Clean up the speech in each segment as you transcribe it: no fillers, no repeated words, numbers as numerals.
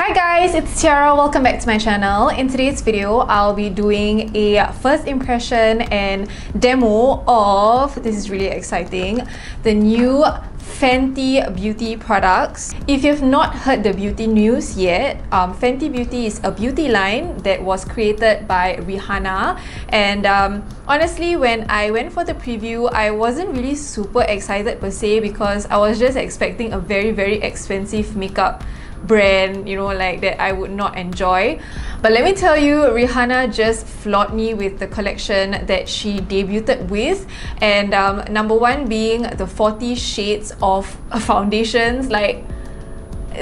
Hi guys, it's Tiara. Welcome back to my channel. In today's video, I'll be doing a first impression and demo of, this is really exciting, the new Fenty Beauty products. If you've not heard the beauty news yet, Fenty Beauty is a beauty line that was created by Rihanna, and honestly, when I went for the preview, I wasn't really super excited per se because I was just expecting a very expensive makeup brand, you know, like that I would not enjoy. But let me tell you, Rihanna just floored me with the collection that she debuted with, and number one being the 40 shades of foundations. Like,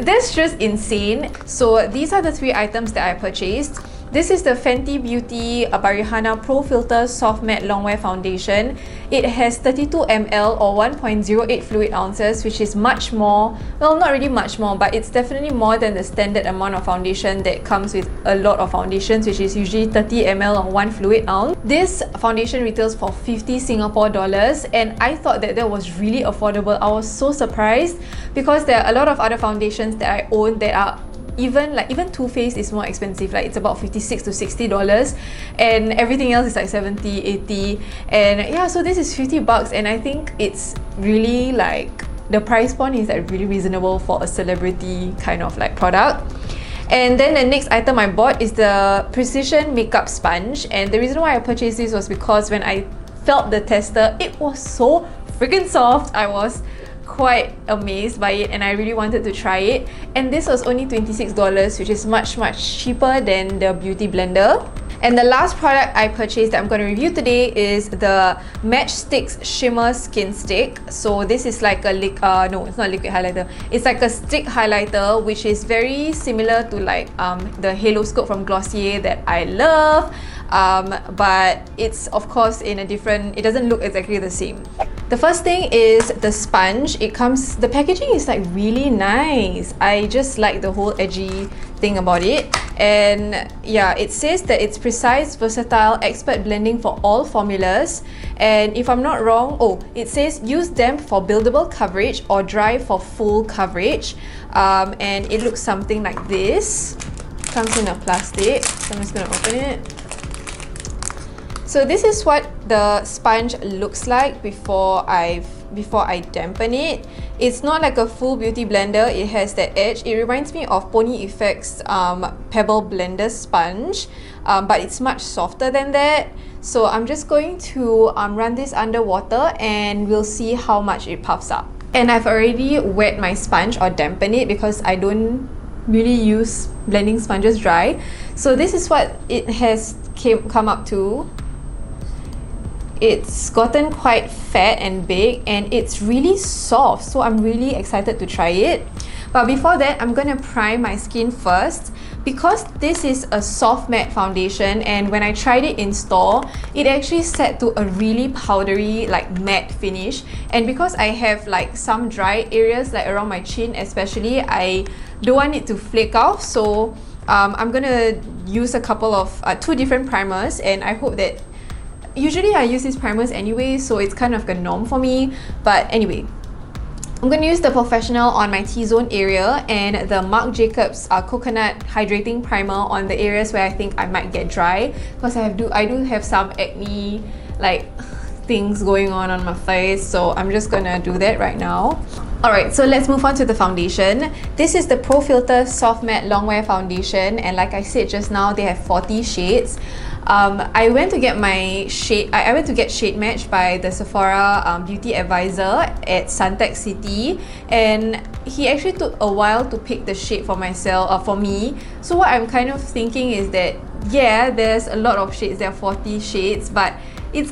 that's just insane. So these are the 3 items that I purchased. This is the Fenty Beauty by Rihanna Pro Filter Soft Matte Longwear Foundation. It has 32 ml or 1.08 fluid ounces, which is much more, well, not really much more, but it's definitely more than the standard amount of foundation that comes with a lot of foundations, which is usually 30 ml or 1 fluid ounce. This foundation retails for 50 Singapore dollars, and I thought that was really affordable. I was so surprised because there are a lot of other foundations that I own that are even Too Faced is more expensive, like it's about $56 to $60, and everything else is like 70, 80, and yeah, so this is 50 bucks, and I think it's really like, the price point is like really reasonable for a celebrity kind of like product. And then the next item I bought is the Precision Makeup Sponge, and the reason why I purchased this was because when I felt the tester, it was so freaking soft. I was quite amazed by it and I really wanted to try it, and this was only $26, which is much cheaper than the Beauty Blender. And the last product I purchased that I'm going to review today is the Matchsticks Shimmer Skin Stick. So this is like a no, it's not liquid highlighter, it's like a stick highlighter, which is very similar to like the Halo Scope from Glossier that I love, but it's of course in a different, it doesn't look exactly the same. The first thing is the sponge. The packaging is like really nice. I just like the whole edgy thing about it. And yeah, it says that it's precise, versatile, expert blending for all formulas. And if I'm not wrong, it says use damp for buildable coverage or dry for full coverage. And it looks something like this. Comes in a plastic. So I'm just gonna open it. So this is what the sponge looks like before I dampen it. It's not like a full beauty blender, it has that edge. It reminds me of Pony Effects Pebble Blender sponge, but it's much softer than that. So I'm just going to run this under water and we'll see how much it puffs up. And I've already wet my sponge or dampened it because I don't really use blending sponges dry. So this is what it has come up to. It's gotten quite fat and big and it's really soft, so I'm really excited to try it. But before that, I'm gonna prime my skin first. Because this is a soft matte foundation, and when I tried it in store, it actually set to a really powdery, like matte finish. And because I have like some dry areas, like around my chin especially, I don't want it to flake off. So I'm gonna use a couple of 2 different primers, and I hope that, usually I use these primers anyway, so it's kind of a norm for me. But anyway, I'm going to use the Professional on my T-zone area and the Marc Jacobs Coconut Hydrating Primer on the areas where I think I might get dry, because I do have some acne like things going on my face, so I'm just gonna do that right now. Alright, so let's move on to the foundation. This is the Pro Filter Soft Matte Longwear Foundation, and like I said just now, they have 40 shades. I went to get my shade. I went to get shade match by the Sephora beauty advisor at Suntec City, and he actually took a while to pick the shade for myself, for me. So what I'm kind of thinking is that, yeah, there's a lot of shades. There are 40 shades, but it's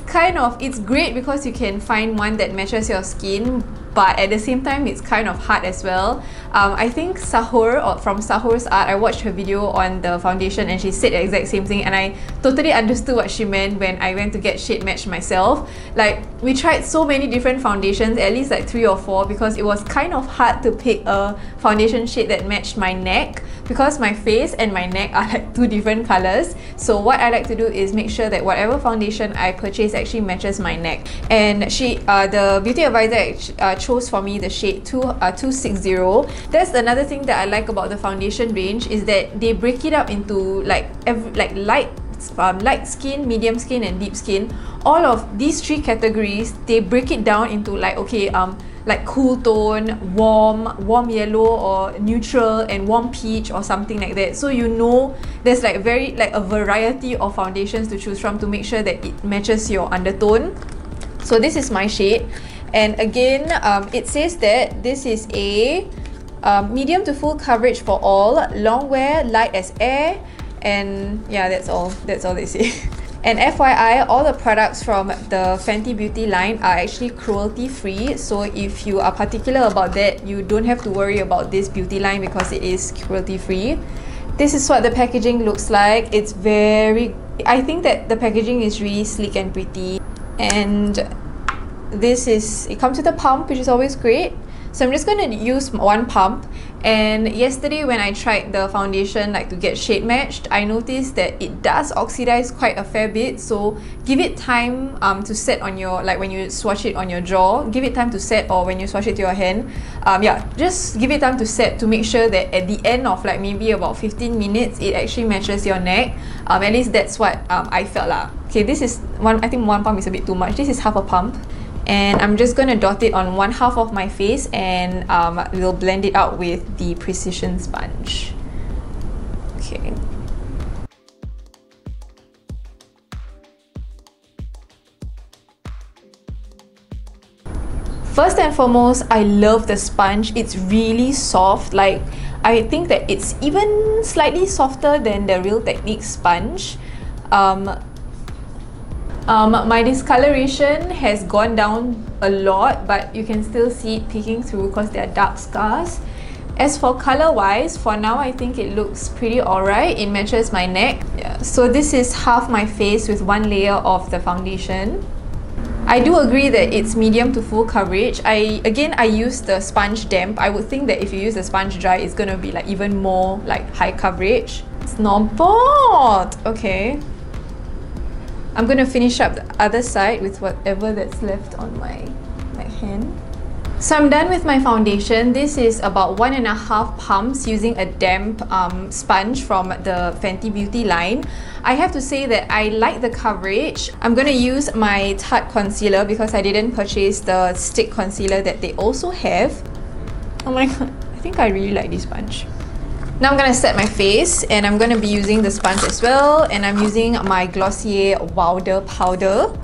great because you can find one that matches your skin, but at the same time it's kind of hard as well. I think Sahur, from Sahur's Art, I watched her video on the foundation and she said the exact same thing, and I totally understood what she meant when I went to get shade match myself. Like, we tried so many different foundations, at least like 3 or 4, because it was kind of hard to pick a foundation shade that matched my neck, because my face and my neck are like two different colors. So what I like to do is make sure that whatever foundation I purchase actually matches my neck. And the beauty advisor chose for me the shade 260. That's another thing that I like about the foundation range, is that they break it up into like light skin, medium skin and deep skin. All of these three categories, they break it down into like, okay, like cool tone, warm yellow or neutral, and warm peach or something like that. So you know there's like a variety of foundations to choose from to make sure that it matches your undertone. So this is my shade, and again it says that this is a medium to full coverage for all, long wear, light as air, and yeah, that's all they say. And FYI, all the products from the Fenty Beauty line are actually cruelty free, so if you are particular about that, you don't have to worry about this beauty line because it is cruelty free. This is what the packaging looks like. I think that the packaging is really sleek and pretty, and it comes with a pump, which is always great. So I'm just going to use one pump. And yesterday when I tried the foundation like to get shade matched, I noticed that it does oxidize quite a fair bit. So give it time to set on your, like when you swatch it on your jaw, give it time to set, or when you swatch it to your hand. Yeah, just give it time to set to make sure that at the end of like maybe about 15 minutes, it actually matches your neck. At least that's what I felt lah. Okay, this is I think one pump is a bit too much. This is half a pump. And I'm just going to dot it on one half of my face, and we'll blend it out with the precision sponge. Okay. First and foremost, I love the sponge. It's really soft. Like, I think that it's even slightly softer than the Real Techniques sponge. My discoloration has gone down a lot, but you can still see it peeking through because there are dark scars. As for color wise, for now I think it looks pretty alright. It matches my neck. Yeah. So this is half my face with one layer of the foundation. I do agree that it's medium to full coverage. I use the sponge damp. I would think that if you use the sponge dry, it's gonna be like even more like high coverage. It's not bad. Okay. I'm going to finish up the other side with whatever that's left on my hand. So I'm done with my foundation. This is about 1.5 pumps using a damp sponge from the Fenty Beauty line. I have to say that I like the coverage. I'm going to use my Tarte concealer because I didn't purchase the stick concealer that they also have. Oh my god, I think I really like this sponge. Now I'm going to set my face, and I'm going to be using the sponge as well, and I'm using my Glossier Powder powder.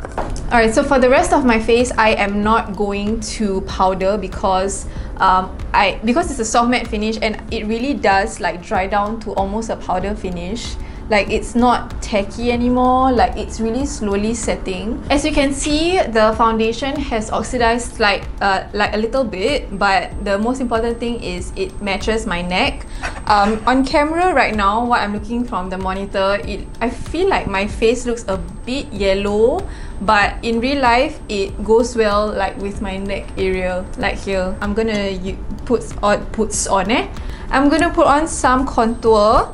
Alright, so for the rest of my face, I am not going to powder because it's a soft matte finish, and it really does like dry down to almost a powder finish. Like, it's not tacky anymore, like it's really slowly setting. As you can see, the foundation has oxidized like a little bit, but the most important thing is it matches my neck. On camera right now, what I'm looking from the monitor, I feel like my face looks a bit yellow, but in real life it goes well like with my neck area, like here. I'm gonna put on some contour.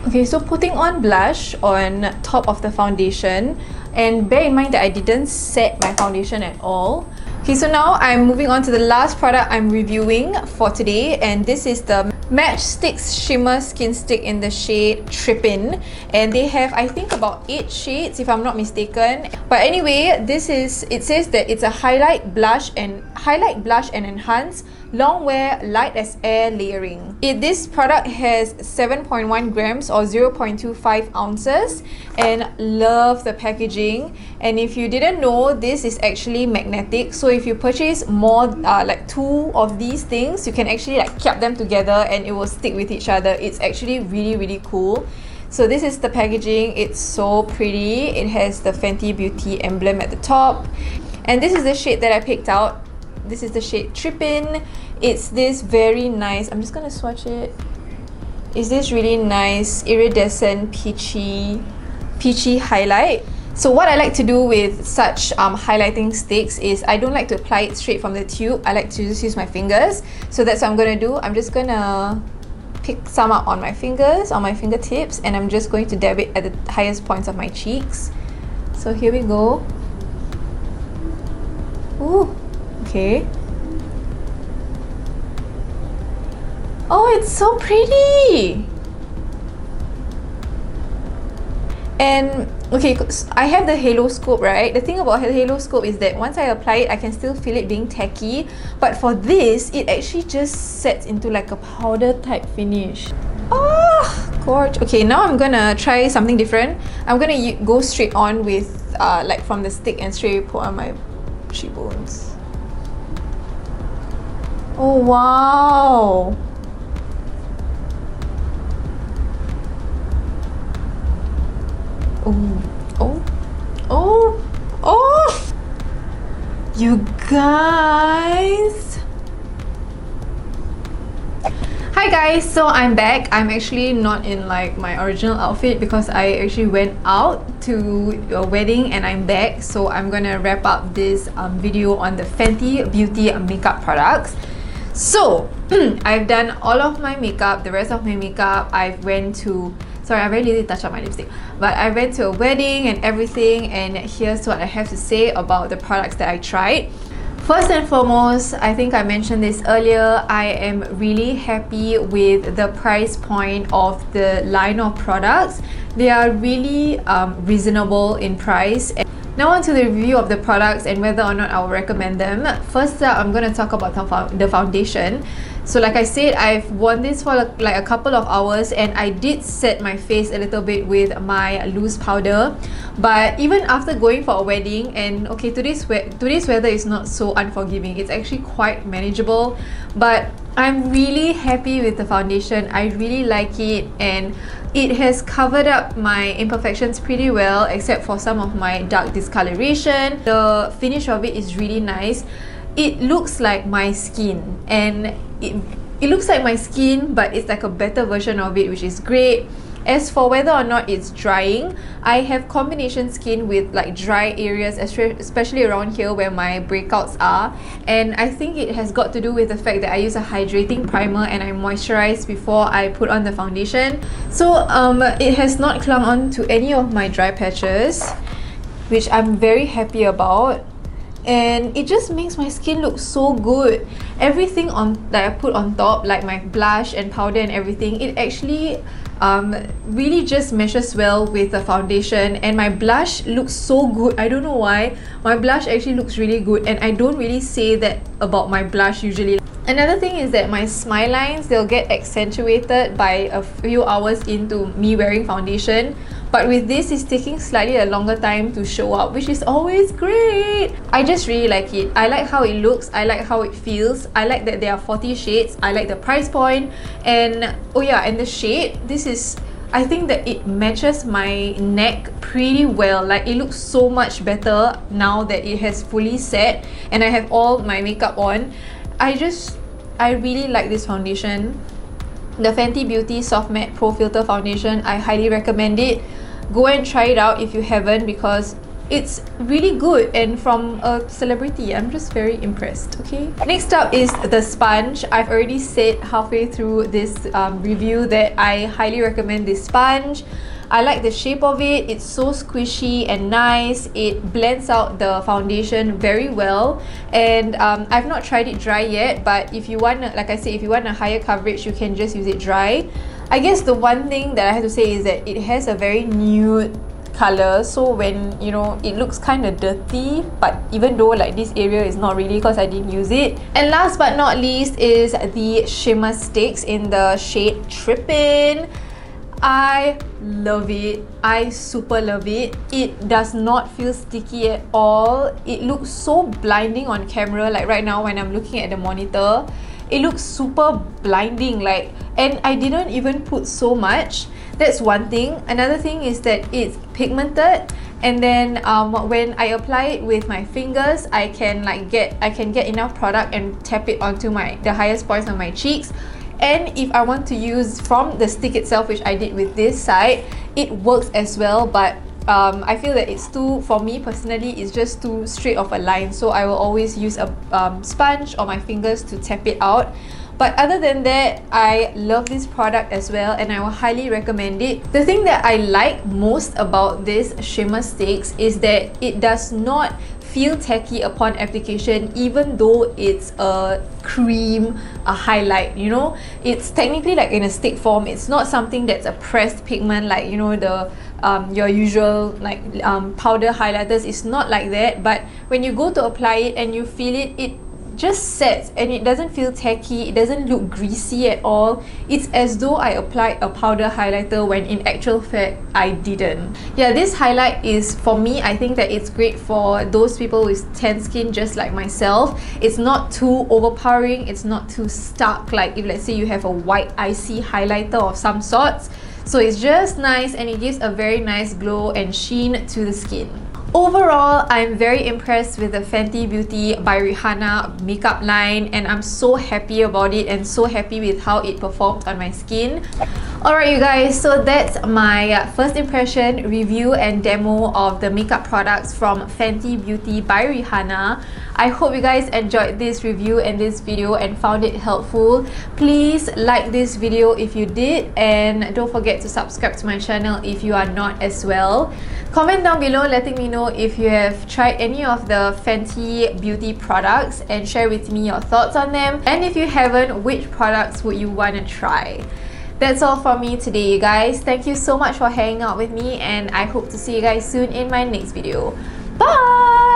Okay, so putting on blush on top of the foundation, and bear in mind that I didn't set my foundation at all. Okay, so now I'm moving on to the last product I'm reviewing for today, and this is the Match Stix Shimmer Skin Stick in the shade Trippin', and they have, I think, about 8 shades if I'm not mistaken. But anyway, it says that it's a highlight, blush and enhance long wear, light as air layering. This product has 7.1 grams or 0.25 ounces, and love the packaging. And if you didn't know, this is actually magnetic, so if you purchase more like 2 of these things, you can actually like keep them together and it will stick with each other. It's actually really cool. So this is the packaging. It's so pretty. It has the Fenty Beauty emblem at the top, and this is the shade that I picked out. This is the shade Trippin'. It's this very nice, I'm just gonna swatch it. It's this really nice iridescent peachy highlight. So what I like to do with such highlighting sticks is I don't like to apply it straight from the tube. I like to just use my fingers. So that's what I'm gonna do. I'm just gonna pick some up on my fingers, on my fingertips, and I'm just going to dab it at the highest points of my cheeks. So here we go. Ooh, okay. Oh, it's so pretty! And okay, I have the halo scope, right? The thing about the halo scope is that once I apply it, I can still feel it being tacky. But for this, it actually just sets into like a powder type finish. Oh, gorgeous. Okay, now I'm gonna try something different. I'm gonna go straight on with like from the stick and straight put on my cheekbones. Oh wow! Oh, oh, oh, oh! You guys! Hi guys, so I'm back. I'm actually not in like my original outfit because I actually went out to a wedding and I'm back. So I'm gonna wrap up this video on the Fenty Beauty makeup products. So I've done all of my makeup, the rest of my makeup. I really did touch up my lipstick, but I went to a wedding and everything, and here's what I have to say about the products that I tried. First and foremost, I think I mentioned this earlier, I am really happy with the price point of the line of products. They are really reasonable in price. Now on to the review of the products and whether or not I will recommend them. First up, I'm going to talk about the foundation. So like I said, I've worn this for like a couple of hours and I did set my face a little bit with my loose powder. But even after going for a wedding, and okay, today's weather is not so unforgiving. It's actually quite manageable. But I'm really happy with the foundation. I really like it, and it has covered up my imperfections pretty well, except for some of my dark discoloration. The finish of it is really nice. It looks like my skin, and it looks like my skin, but it's like a better version of it, which is great. As for whether or not it's drying, I have combination skin with like dry areas, especially around here where my breakouts are, and I think it has got to do with the fact that I use a hydrating primer and I moisturize before I put on the foundation. So it has not clung on to any of my dry patches, which I'm very happy about. And it just makes my skin look so good. Everything that I put on top, like my blush and powder and everything, it actually really just meshes well with the foundation, and my blush looks so good. I don't know why. My blush actually looks really good, and I don't really say that about my blush usually. Another thing is that my smile lines, they'll get accentuated by a few hours into me wearing foundation. But with this, it's taking slightly a longer time to show up, which is always great. I just really like it. I like how it looks. I like how it feels. I like that there are 40 shades. I like the price point. And oh yeah, and the shade, I think that it matches my neck pretty well. Like, it looks so much better now that it has fully set and I have all my makeup on. I really like this foundation. The Fenty Beauty Soft Matte Pro Filter Foundation, I highly recommend it. Go and try it out if you haven't, because it's really good, and from a celebrity, I'm just very impressed. Okay, next up is the sponge. I've already said halfway through this review that I highly recommend this sponge. I like the shape of it. It's so squishy and nice. It blends out the foundation very well, and I've not tried it dry yet, but if you want, like I said, if you want a higher coverage, you can just use it dry. I guess the one thing that I have to say is that it has a very nude color, so when you know, it looks kind of dirty, but even though like this area is not really, because I didn't use it. And last but not least is the shimmer sticks in the shade Trippin'. I love it. I super love it. It does not feel sticky at all. It looks so blinding on camera. Like right now when I'm looking at the monitor, it looks super blinding, like, and I didn't even put so much. That's one thing. Another thing is that it's pigmented, and then when I apply it with my fingers, I can get enough product and tap it onto the highest points on my cheeks. And if I want to use from the stick itself, which I did with this side, it works as well. But I feel that it's too, for me personally, it's just too straight of a line, so I will always use a sponge or my fingers to tap it out. But other than that, I love this product as well, and I will highly recommend it. The thing that I like most about this shimmer sticks is that it does not feel tacky upon application, even though it's a cream, a highlight, you know. It's technically like in a stick form. It's not something that's a pressed pigment like, you know, the your usual like powder highlighters. It's not like that, but when you go to apply it and you feel it, it just sets and it doesn't feel tacky, it doesn't look greasy at all. It's as though I applied a powder highlighter when in actual fact I didn't. Yeah, this highlight is, for me, I think that it's great for those people with tan skin just like myself. It's not too overpowering, it's not too stark like if let's say you have a white icy highlighter of some sorts. So it's just nice and it gives a very nice glow and sheen to the skin. Overall, I'm very impressed with the Fenty Beauty by Rihanna makeup line, and I'm so happy about it and so happy with how it performed on my skin. Alright you guys, so that's my first impression, review and demo of the makeup products from Fenty Beauty by Rihanna. I hope you guys enjoyed this review and this video and found it helpful. Please like this video if you did, and don't forget to subscribe to my channel if you are not as well. Comment down below letting me know if you have tried any of the Fenty Beauty products and share with me your thoughts on them. And if you haven't, which products would you want to try? That's all from me today, you guys. Thank you so much for hanging out with me, and I hope to see you guys soon in my next video. Bye!